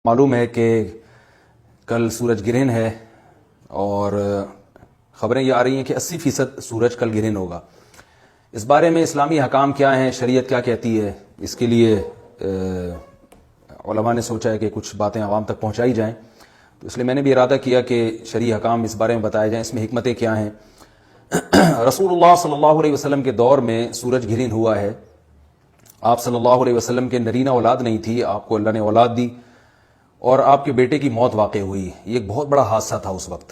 معلوم ہے کہ کل سورج گرہن ہے اور خبریں یہ آ رہی ہیں کہ 80% سورج کل گرہن ہوگا. اس بارے میں اسلامی حکام کیا ہیں, شریعت کیا کہتی ہے, اس کے لیے علماء نے سوچا ہے کہ کچھ باتیں عوام تک پہنچائی جائیں. تو اس لیے میں نے بھی ارادہ کیا کہ شرعی حکام اس بارے میں بتائے جائیں, اس میں حکمتیں کیا ہیں. رسول اللہ صلی اللہ علیہ وسلم کے دور میں سورج گرہن ہوا ہے. آپ صلی اللہ علیہ وسلم کے نرینہ اولاد نہیں تھی, آپ کو اللہ نے اولاد دی اور آپ کے بیٹے کی موت واقع ہوئی. یہ ایک بہت بڑا حادثہ تھا اس وقت,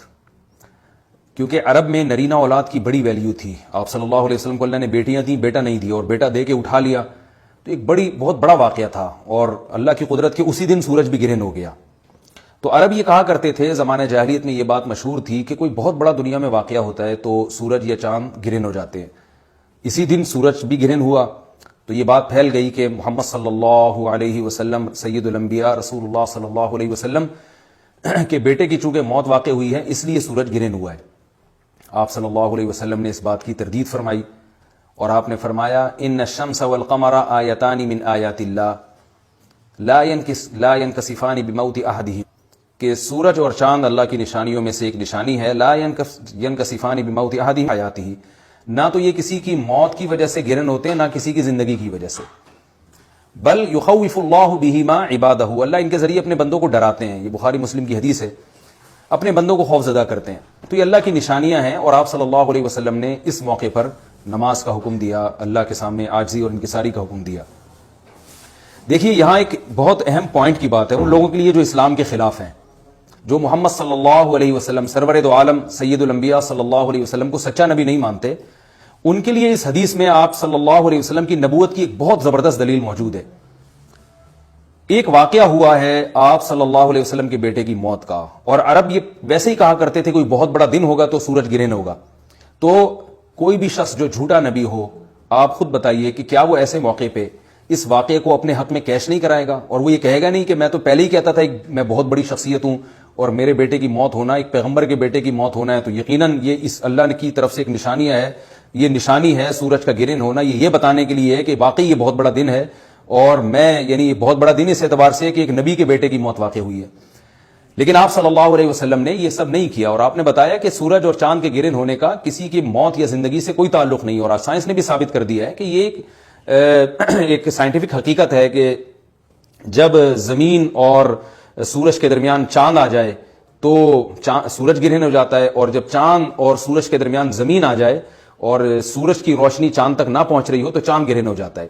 کیونکہ عرب میں نرینہ اولاد کی بڑی ویلیو تھی. آپ صلی اللہ علیہ وسلم کو اللہ نے بیٹیاں دیں, بیٹا نہیں دی, اور بیٹا دے کے اٹھا لیا. تو ایک بہت بڑا واقعہ تھا, اور اللہ کی قدرت کے اسی دن سورج بھی گرہن ہو گیا. تو عرب یہ کہا کرتے تھے, زمانہ جاہلیت میں یہ بات مشہور تھی کہ کوئی بہت بڑا دنیا میں واقعہ ہوتا ہے تو سورج یا چاند گرہن ہو جاتے ہیں. اسی دن سورج بھی گرہن ہوا تو یہ بات پھیل گئی کہ محمد صلی اللہ علیہ وسلم سید الانبیاء رسول اللہ صلی اللہ علیہ وسلم کے بیٹے کی چونکہ موت واقع ہوئی ہے اس لیے سورج گرہن ہوا ہے. آپ صلی اللہ علیہ وسلم نے اس بات کی تردید فرمائی اور آپ نے فرمایا ان الشمس والقمر آیتان من آیات اللہ لا ينکسفان بموت احدہم, کہ سورج اور چاند اللہ کی نشانیوں میں سے ایک نشانی ہے. لا ينکسفان بموت احدہم آیاتہ, نہ تو یہ کسی کی موت کی وجہ سے گرہن ہوتے ہیں نہ کسی کی زندگی کی وجہ سے. بل یخوف اللہ بہما عبادہ, اللہ ان کے ذریعے اپنے بندوں کو ڈراتے ہیں. یہ بخاری مسلم کی حدیث ہے, اپنے بندوں کو خوف زدہ کرتے ہیں. تو یہ اللہ کی نشانیاں ہیں, اور آپ صلی اللہ علیہ وسلم نے اس موقع پر نماز کا حکم دیا, اللہ کے سامنے عاجزی اور انکساری کا حکم دیا. دیکھیے یہاں ایک بہت اہم پوائنٹ کی بات ہے ان لوگوں کے لیے جو اسلام کے خلاف ہیں, جو محمد صلی اللہ علیہ وسلم سرور دو عالم سید الانبیاء صلی اللہ علیہ وسلم کو سچا نبی نہیں مانتے. ان کے لیے اس حدیث میں آپ صلی اللہ علیہ وسلم کی نبوت کی ایک بہت زبردست دلیل موجود ہے. ایک واقعہ ہوا ہے آپ صلی اللہ علیہ وسلم کے بیٹے کی موت کا, اور عرب یہ ویسے ہی کہا کرتے تھے کوئی بہت بڑا دن ہوگا تو سورج گرہن ہوگا. تو کوئی بھی شخص جو جھوٹا نبی ہو, آپ خود بتائیے کہ کیا وہ ایسے موقع پہ اس واقعے کو اپنے حق میں کیش نہیں کرائے گا, اور وہ یہ کہے گا نہیں کہ میں تو پہلے ہی کہتا تھا میں بہت بڑی شخصیت ہوں اور میرے بیٹے کی موت ہونا, ایک پیغمبر کے بیٹے کی موت ہونا ہے تو یقیناً یہ اس اللہ کی طرف سے ایک نشانی ہے, یہ نشانی ہے سورج کا گرہن ہونا, یہ بتانے کے لیے ہے کہ واقعی یہ بہت بڑا دن ہے, اور میں یہ بہت بڑا دن اس اعتبار سے کہ ایک نبی کے بیٹے کی موت واقع ہوئی ہے. لیکن آپ صلی اللہ علیہ وسلم نے یہ سب نہیں کیا, اور آپ نے بتایا کہ سورج اور چاند کے گرہن ہونے کا کسی کی موت یا زندگی سے کوئی تعلق نہیں, اور سائنس نے بھی ثابت کر دیا ہے کہ یہ ایک سائنٹیفک حقیقت ہے کہ جب زمین اور سورج کے درمیان چاند آ جائے تو سورج گرہن ہو جاتا ہے, اور جب چاند اور سورج کے درمیان زمین آ جائے اور سورج کی روشنی چاند تک نہ پہنچ رہی ہو تو چاند گرہن ہو جاتا ہے.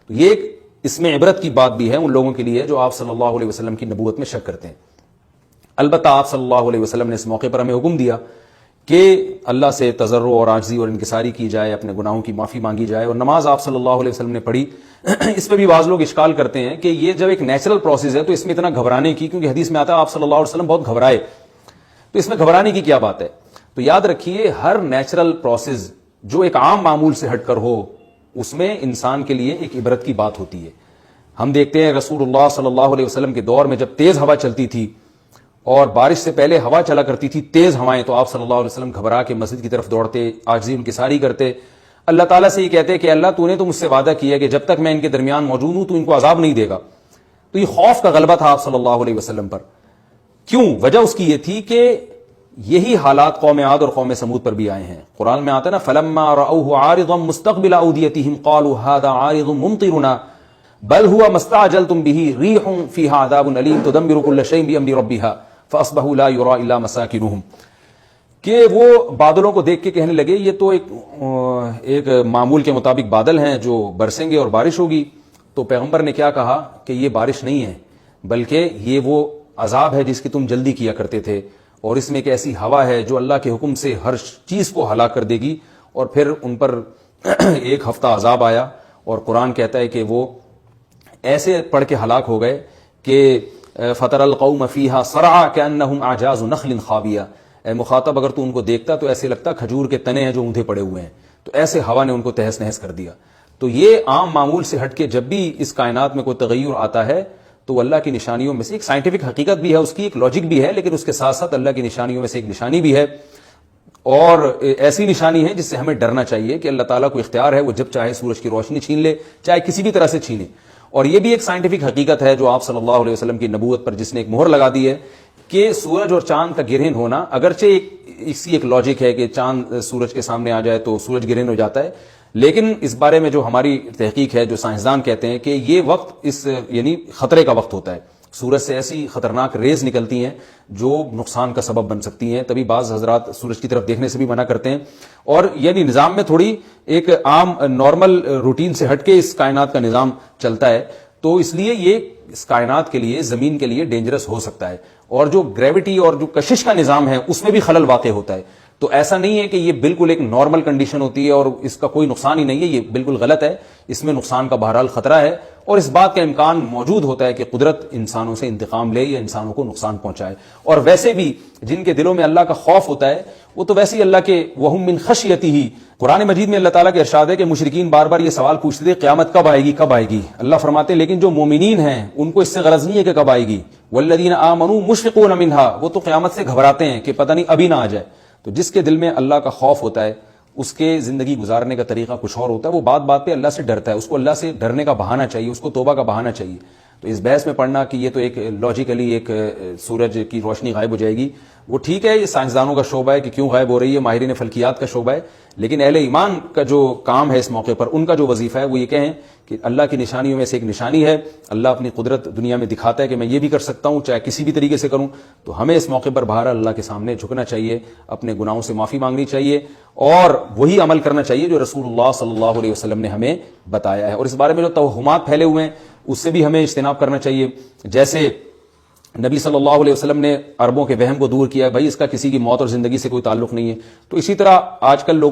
تو یہ اس میں عبرت کی بات بھی ہے ان لوگوں کے لیے جو آپ صلی اللہ علیہ وسلم کی نبوت میں شک کرتے ہیں. البتہ آپ صلی اللہ علیہ وسلم نے اس موقع پر ہمیں حکم دیا کہ اللہ سے تضرع اور عاجزی اور انکساری کی جائے, اپنے گناہوں کی معافی مانگی جائے, اور نماز آپ صلی اللہ علیہ وسلم نے پڑھی. اس پہ بھی بعض لوگ اشکال کرتے ہیں کہ یہ جب ایک نیچرل پروسیس ہے تو اس میں اتنا گھبرانے کی, کیونکہ حدیث میں آتا ہے آپ صلی اللہ علیہ وسلم بہت گھبرائے, تو اس میں گھبرانے کی کیا بات ہے. تو یاد رکھیے ہر نیچرل پروسیس جو ایک عام معمول سے ہٹ کر ہو اس میں انسان کے لیے ایک عبرت کی بات ہوتی ہے. ہم دیکھتے ہیں رسول اللہ صلی اللہ علیہ وسلم کے دور میں جب تیز ہوا چلتی تھی اور بارش سے پہلے ہوا چلا کرتی تھی تیز ہوائیں, تو آپ صلی اللہ علیہ وسلم گھبرا کے مسجد کی طرف دوڑتے, عاجزی انکساری کرتے, اللہ تعالیٰ سے یہ کہتے کہ اللہ تو نے تو مجھ سے وعدہ کیا کہ جب تک میں ان کے درمیان موجود ہوں تو ان کو عذاب نہیں دے گا. تو یہ خوف کا غلبہ تھا آپ صلی اللہ علیہ وسلم پر. کیوں؟ وجہ اس کی یہ تھی کہ یہی حالات قوم عاد اور قوم سمود پر بھی آئے ہیں. قرآن میں آتا ہے نا فلما رأوه عارضا مستقبل اوديتهم قالوا هذا عارض ممطرنا بل هو ما استعجلتم به ريح فيها عذاب اليم تدمر كل شيء بامر ربها فاصبحوا لا يرى الا مساكنهم. کہ وہ بادلوں کو دیکھ کے کہنے لگے یہ تو ایک معمول کے مطابق بادل ہیں جو برسیں گے اور بارش ہوگی. تو پیغمبر نے کیا کہا کہ یہ بارش نہیں ہے بلکہ یہ وہ عذاب ہے جس کی تم جلدی کیا کرتے تھے, اور اس میں ایک ایسی ہوا ہے جو اللہ کے حکم سے ہر چیز کو ہلاک کر دے گی. اور پھر ان پر ایک ہفتہ عذاب آیا, اور قرآن کہتا ہے کہ وہ ایسے پڑھ کے ہلاک ہو گئے کہ فطر القوم فیہا صرعا کأنہم اعجاز نخل خاویہ. اے مخاطب اگر تو ان کو دیکھتا تو ایسے لگتا کھجور کے تنے ہیں جو اوندھے پڑے ہوئے ہیں. تو ایسے ہوا نے ان کو تہس نہس کر دیا. تو یہ عام معمول سے ہٹ کے جب بھی اس کائنات میں کوئی تغیر آتا ہے تو اللہ کی نشانیوں میں سے ایک سائنٹیفک حقیقت بھی ہے, اس کی ایک لاجک بھی ہے, لیکن اس کے ساتھ ساتھ اللہ کی نشانیوں میں سے ایک نشانی بھی ہے, اور ایسی نشانی ہے جس سے ہمیں ڈرنا چاہیے کہ اللہ تعالیٰ کو اختیار ہے وہ جب چاہے سورج کی روشنی چھین لے, چاہے کسی بھی طرح سے چھینے. اور یہ بھی ایک سائنٹیفک حقیقت ہے جو آپ صلی اللہ علیہ وسلم کی نبوت پر جس نے ایک مہر لگا دی ہے کہ سورج اور چاند کا گرہن ہونا، اگرچہ اسی ایک لاجک ہے کہ چاند سورج کے سامنے آ جائے تو سورج گرہن ہو جاتا ہے، لیکن اس بارے میں جو ہماری تحقیق ہے، جو سائنسدان کہتے ہیں کہ یہ وقت یعنی خطرے کا وقت ہوتا ہے، سورج سے ایسی خطرناک ریز نکلتی ہیں جو نقصان کا سبب بن سکتی ہیں، تبھی بعض حضرات سورج کی طرف دیکھنے سے بھی منع کرتے ہیں، اور یعنی نظام میں تھوڑی ایک عام نارمل روٹین سے ہٹ کے اس کائنات کا نظام چلتا ہے، تو اس لیے یہ اس کائنات کے لیے، زمین کے لیے ڈینجرس ہو سکتا ہے، اور جو گریوٹی اور جو کشش کا نظام ہے اس میں بھی خلل واقع ہوتا ہے۔ تو ایسا نہیں ہے کہ یہ بالکل ایک نارمل کنڈیشن ہوتی ہے اور اس کا کوئی نقصان ہی نہیں ہے، یہ بالکل غلط ہے، اس میں نقصان کا بہرحال خطرہ ہے، اور اس بات کا امکان موجود ہوتا ہے کہ قدرت انسانوں سے انتقام لے یا انسانوں کو نقصان پہنچائے۔ اور ویسے بھی جن کے دلوں میں اللہ کا خوف ہوتا ہے وہ تو ویسے ہی اللہ کے وَهُم مِّن خَشْيَتِهِ، قرآن مجید میں اللہ تعالیٰ کے ارشاد ہے کہ مشرکین بار بار یہ سوال پوچھتے تھے قیامت کب آئے گی کب آئے گی، اللہ فرماتے لیکن جو مومنین ہیں ان کو اس سے غرض نہیں ہے کہ کب آئے گی، وَالَّذِينَ آمَنُوا مُشْفِقُونَ مِنْهَا، وہ تو قیامت سے گھبراتے ہیں کہ پتہ نہیں ابھی نہ آ جائے۔ تو جس کے دل میں اللہ کا خوف ہوتا ہے اس کے زندگی گزارنے کا طریقہ کچھ اور ہوتا ہے، وہ بات بات پہ اللہ سے ڈرتا ہے، اس کو اللہ سے ڈرنے کا بہانہ چاہیے، اس کو توبہ کا بہانہ چاہیے۔ تو اس بحث میں پڑھنا کہ یہ تو ایک لاجیکلی ایک سورج کی روشنی غائب ہو جائے گی، وہ ٹھیک ہے، یہ سائنسدانوں کا شعبہ ہے کہ کیوں غائب ہو رہی ہے، ماہرین فلکیات کا شعبہ ہے، لیکن اہل ایمان کا جو کام ہے اس موقع پر، ان کا جو وظیفہ ہے وہ یہ کہیں کہ اللہ کی نشانیوں میں سے ایک نشانی ہے، اللہ اپنی قدرت دنیا میں دکھاتا ہے کہ میں یہ بھی کر سکتا ہوں چاہے کسی بھی طریقے سے کروں، تو ہمیں اس موقع پر بہرحال اللہ کے سامنے جھکنا چاہیے، اپنے گناہوں سے معافی مانگنی چاہیے، اور وہی عمل کرنا چاہیے جو رسول اللہ صلی اللہ علیہ وسلم نے ہمیں بتایا ہے۔ اور اس بارے میں جو توہمات پھیلے ہوئے ہیں اس سے بھی ہمیں اجتناب کرنا چاہیے، جیسے نبی صلی اللہ علیہ وسلم نے عربوں کے وہم کو دور کیا، بھائی اس کا کسی کی موت اور زندگی سے کوئی تعلق نہیں ہے، تو اسی طرح آج کل لوگوں